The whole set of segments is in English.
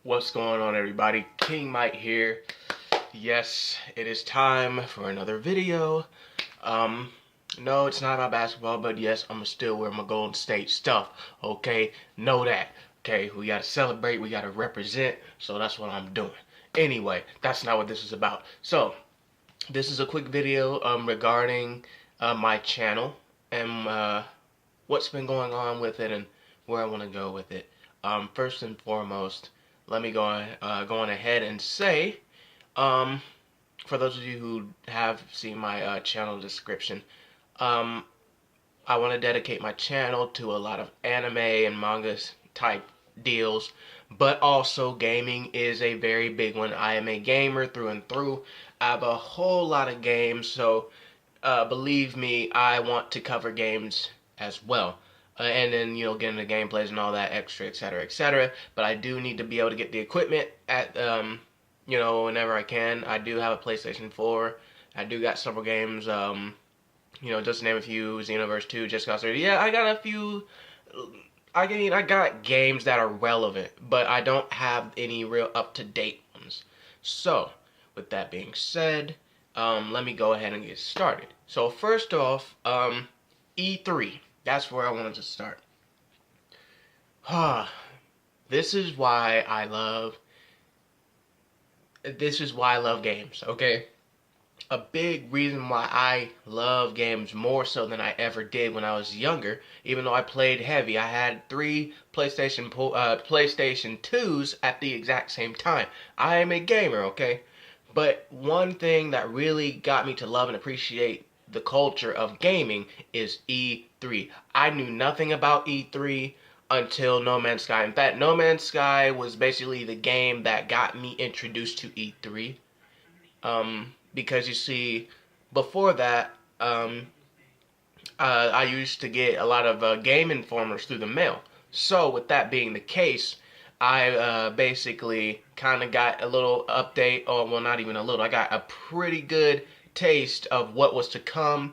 What's going on, everybody? King Mike here. Yes, it is time for another video. Um, no, it's not about basketball, but yes, I'm still wearing my Golden State stuff. Okay, know that. Okay, we gotta celebrate, we gotta represent, so that's what I'm doing. Anyway, that's not what this is about. So, this is a quick video regarding my channel and what's been going on with it and where I want to go with it. First and foremost, let me go on ahead and say, um, for those of you who have seen my channel description, um, I want to dedicate my channel to a lot of anime and manga type deals, but also gaming is a very big one. I am a gamer through and through. I have a whole lot of games, so believe me, I want to cover games as well. And then, get into gameplays and all that extra, etc., etc. But I do need to be able to get the equipment at, whenever I can. I do have a PlayStation 4. I do got several games, just to name a few, Xenoverse 2, Just Cause 30. Yeah, I got a few. I got games that are relevant, but I don't have any real up-to-date ones. So, with that being said, let me go ahead and get started. So first off, E3. That's where I wanted to start. This is why I love games, okay? A big reason why I love games more so than I ever did when I was younger, even though I played heavy. I had 3 PlayStation 2s at the exact same time. I am a gamer, okay? But one thing that really got me to love and appreciate the culture of gaming is E3. I knew nothing about E3 until No Man's Sky. In fact, No Man's Sky was basically the game that got me introduced to E3. Because you see, before that, I used to get a lot of Game Informers through the mail. So with that being the case, I basically kind of got a little update, or well, not even a little. I got a pretty good taste of what was to come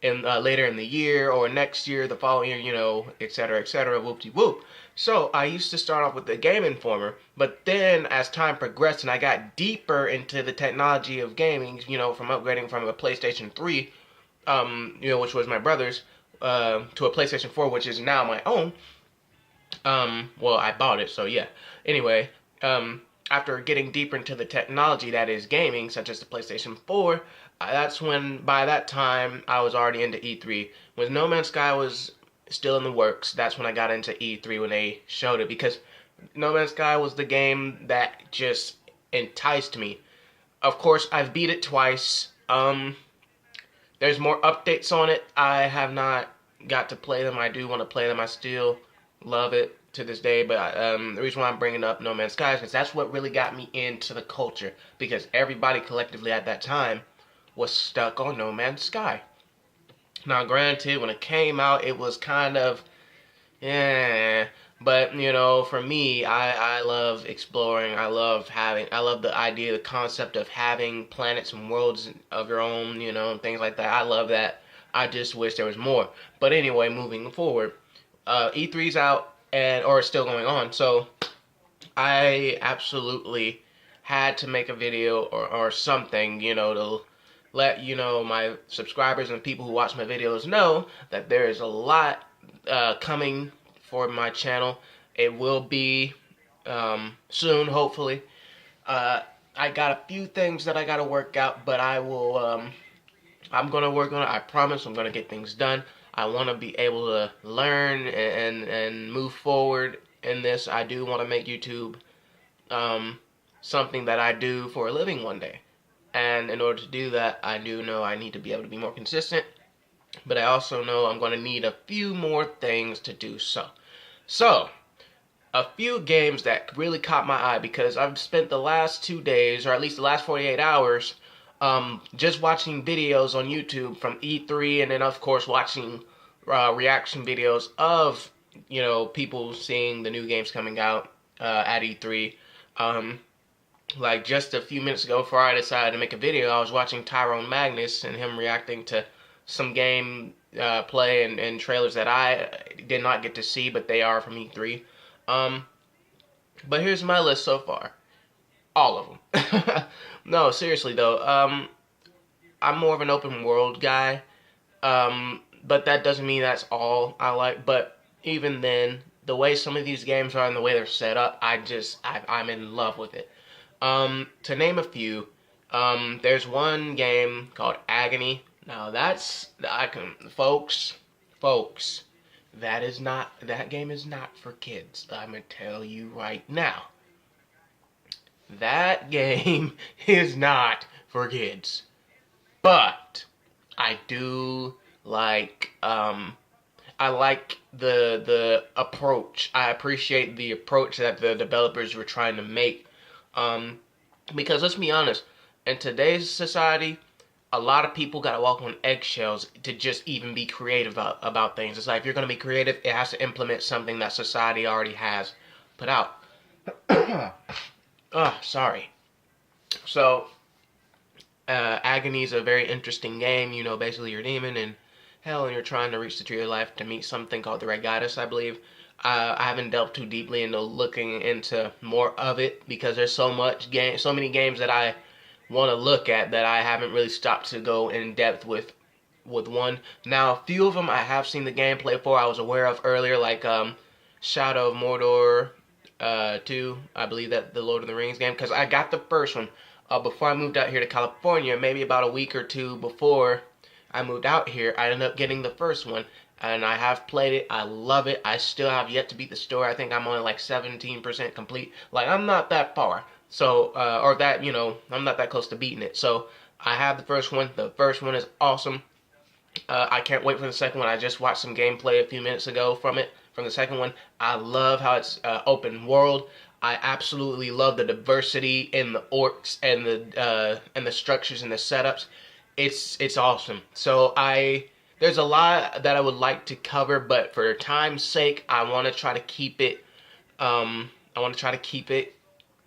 in later in the year or next year, the following year, etc., etc. Whoop-de-whoop. So I used to start off with the Game Informer, but then as time progressed and I got deeper into the technology of gaming, from upgrading from a PlayStation 3, which was my brother's, to a PlayStation 4, which is now my own. Well, I bought it, so yeah. Anyway, after getting deeper into the technology that is gaming, such as the PlayStation 4, that's when, by that time, I was already into E3. When No Man's Sky was still in the works, that's when I got into E3 when they showed it, because No Man's Sky was the game that just enticed me. Of course, I've beat it twice. There's more updates on it. I have not got to play them. I do want to play them. I still love it to this day, but the reason why I'm bringing up No Man's Sky is because that's what really got me into the culture, because everybody collectively at that time was stuck on No Man's Sky. Now, granted, when it came out, it was kind of, yeah, but, for me, I love exploring. I love the idea, the concept of having planets and worlds of your own, and things like that. I love that. I just wish there was more. But anyway, moving forward, E3's out, or it's still going on, so I absolutely had to make a video or something, to let my subscribers and people who watch my videos know that there is a lot coming for my channel. It will be soon, hopefully. I got a few things that I got to work out, but I will. I'm gonna work on it. I promise. I'm gonna get things done. I want to be able to learn and move forward in this. I do want to make YouTube something that I do for a living one day. And in order to do that, I do know I need to be able to be more consistent. But I also know I'm going to need a few more things to do so. So, a few games that really caught my eye, because I've spent the last 2 days, or at least the last 48 hours, just watching videos on YouTube from E3, and then of course watching reaction videos of, people seeing the new games coming out at E3. Like just a few minutes ago before I decided to make a video, I was watching Tyrone Magnus and him reacting to some game play and trailers that I did not get to see, but they are from E3. But here's my list so far. All of them. No, seriously though. I'm more of an open world guy. But that doesn't mean that's all I like. But even then, the way some of these games are and the way they're set up, I'm in love with it. To name a few, there's one game called Agony. Now that's I can folks, that game is not for kids. I'm gonna tell you right now. That game is not for kids. But I do like I like the approach. I appreciate the approach that the developers were trying to make. Um, because let's be honest, in today's society, a lot of people gotta walk on eggshells to just even be creative about things. It's like if you're gonna be creative, it has to implement something that society already has put out. Oh, sorry. So Agony is a very interesting game. You know, basically you're a demon in hell and you're trying to reach the tree of life to meet something called the Red Goddess, I believe. I haven't delved too deeply into looking into more of it because there's so many games that I want to look at that I haven't really stopped to go in depth with one. Now, a few of them I have seen the gameplay for. I was aware of earlier, like Shadow of Mordor 2. I believe that the Lord of the Rings game because I got the first one before I moved out here to California, maybe about a week or two before I moved out here, I ended up getting the first one, and I have played it. I love it. I still have yet to beat the story. I think I'm only like 17% complete. Like, I'm not that far. So, or that, I'm not that close to beating it. So, I have the first one. The first one is awesome. I can't wait for the second one. I just watched some gameplay a few minutes ago from the second one. I love how it's open world. I absolutely love the diversity in the orcs and the structures and the setups. It's awesome. So there's a lot that I would like to cover, but for time's sake, I want to try to keep it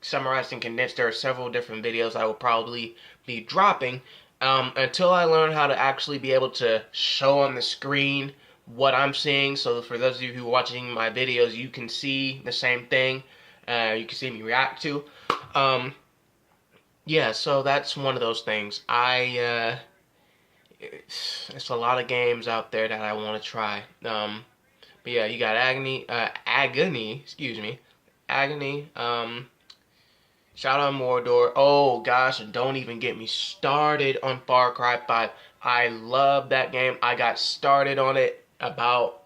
summarized and condensed. There are several different videos I will probably be dropping until I learn how to actually be able to show on the screen what I'm seeing. So for those of you who are watching my videos, you can see the same thing. You can see me react to. Yeah, so that's one of those things. It's a lot of games out there that I want to try. But yeah, you got Agony, excuse me, Agony. Shout out Mordor. Oh gosh, don't even get me started on Far Cry 5. I love that game. I got started on it about,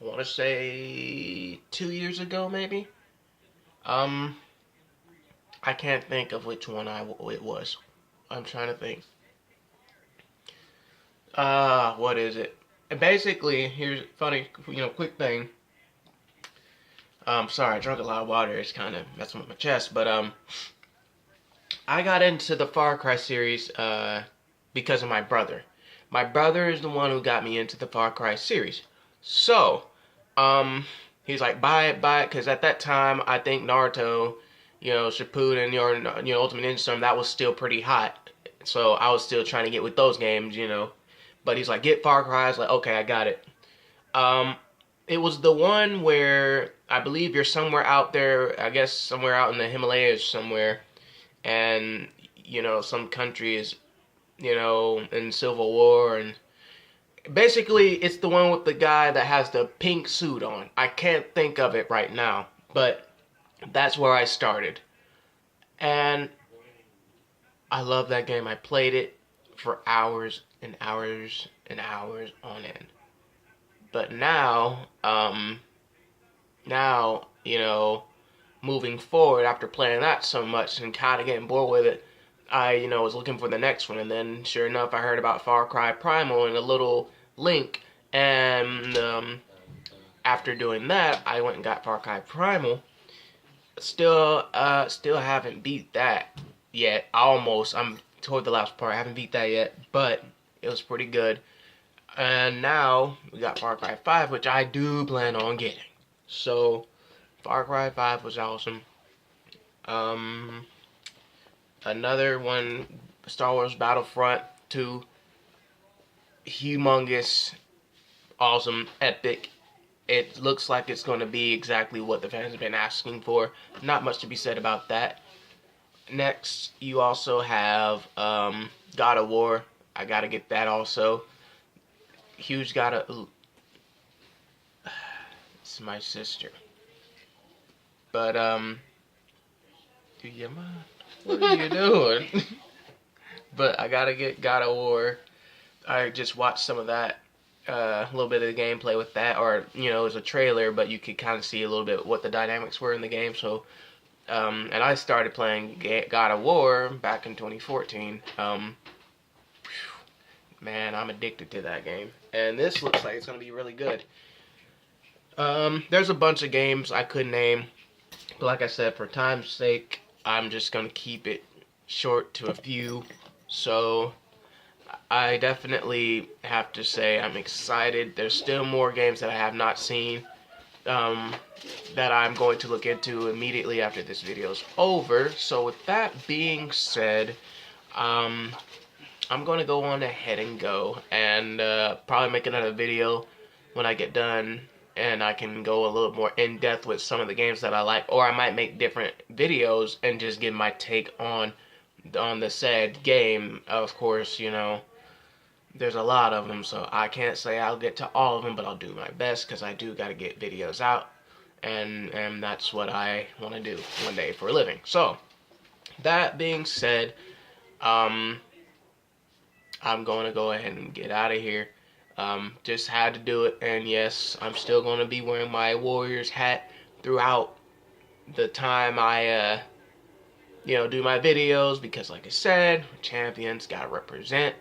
I want to say 2 years ago, maybe. Um, I can't think of which one it was. I'm trying to think. What is it? And basically, here's funny, quick thing. Sorry, I drank a lot of water. It's kind of messing with my chest, but I got into the Far Cry series because of my brother. My brother is the one who got me into the Far Cry series. So, he's like, buy it, because at that time, I think Naruto, Shippuden, Ultimate Ninja Storm, that was still pretty hot. So I was still trying to get with those games. But he's like, get Far Cry. I was like, okay, I got it. Um, it was the one where I believe you're somewhere out there, I guess somewhere out in the Himalayas somewhere, and some country is in civil war, and basically it's the one with the guy that has the pink suit on. I can't think of it right now, but that's where I started, and I love that game. I played it for hours and hours and hours on end. But now, moving forward after playing that so much and kind of getting bored with it, I was looking for the next one, and then sure enough, I heard about Far Cry Primal and a little link, and after doing that, I went and got Far Cry Primal. Still haven't beat that yet. I'm toward the last part. I haven't beat that yet, but it was pretty good. And now we got Far Cry 5, which I do plan on getting. So Far Cry 5 was awesome. Um, Another one, Star Wars Battlefront 2, humongous, awesome, epic. it looks like it's going to be exactly what the fans have been asking for. Not much to be said about that. Next, you also have God of War. I gotta get that also. Huge gotta. It's my sister. But do you mind? What are you doing? But I gotta get God of War. I just watched some of that, a little bit of the gameplay with that, or it was a trailer, but you could kind of see a little bit what the dynamics were in the game. So, and I started playing God of War back in 2014. Man, I'm addicted to that game, and this looks like it's gonna be really good. There's a bunch of games I could name, but like I said, for time's sake, I'm just gonna keep it short to a few. So I definitely have to say I'm excited. There's still more games that I have not seen that I'm going to look into immediately after this video is over. So with that being said, I'm going to go on ahead and go and probably make another video when I get done, and I can go a little more in depth with some of the games that I like, or I might make different videos and just give my take on the said game. Of course, there's a lot of them, so I can't say I'll get to all of them, but I'll do my best because I do got to get videos out, and that's what I want to do one day for a living. So that being said, I'm going to go ahead and get out of here. Just had to do it, and yes, I'm still going to be wearing my Warriors hat throughout the time I do my videos, because like I said, champions gotta represent.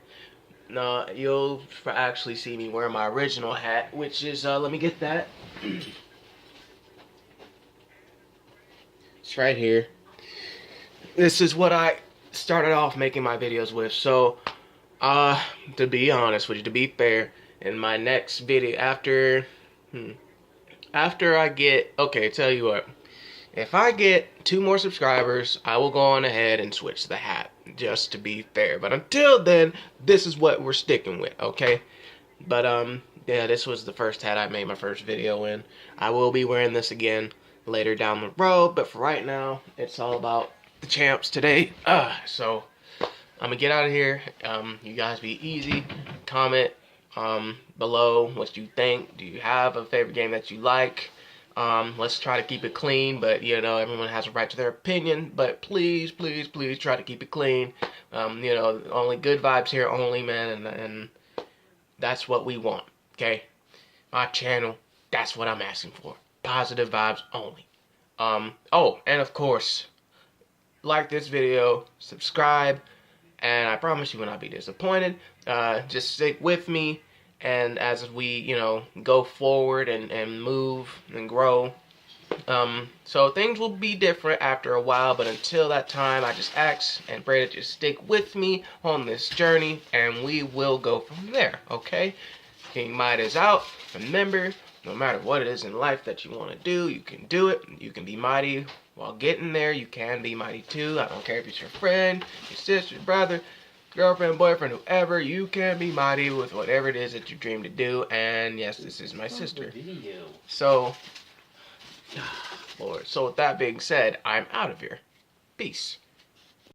No, you'll actually see me wear my original hat, which is, let me get that. It's right here. This is what I started off making my videos with. So, to be honest with you, to be fair, in my next video, after I get, okay, tell you what, if I get 2 more subscribers, I will go on ahead and switch the hat, just to be fair. But until then, this is what we're sticking with, okay? But, yeah, this was the first hat I made my first video in. I will be wearing this again later down the road, but for right now, it's all about the champs today. So, I'm gonna get out of here. You guys be easy. Comment below what you think. Do you have a favorite game that you like? Let's try to keep it clean, but everyone has a right to their opinion, but please try to keep it clean. Only good vibes here only, man, and that's what we want, okay? My channel, that's what I'm asking for. Positive vibes only. Oh, and of course, like this video, subscribe, and I promise you will not be disappointed. Just stick with me. And as we, go forward and move and grow, so things will be different after a while, but until that time, I just ask and pray that you stick with me on this journey, and we will go from there, okay? King Might is out. Remember, no matter what it is in life that you want to do, you can do it. You can be mighty while getting there. You can be mighty too. I don't care if it's your friend, your sister, your brother, girlfriend, boyfriend, whoever. You can be mighty with whatever it is that you dream to do. And yes, this is my sister. So, Lord. So with that being said, I'm out of here. Peace.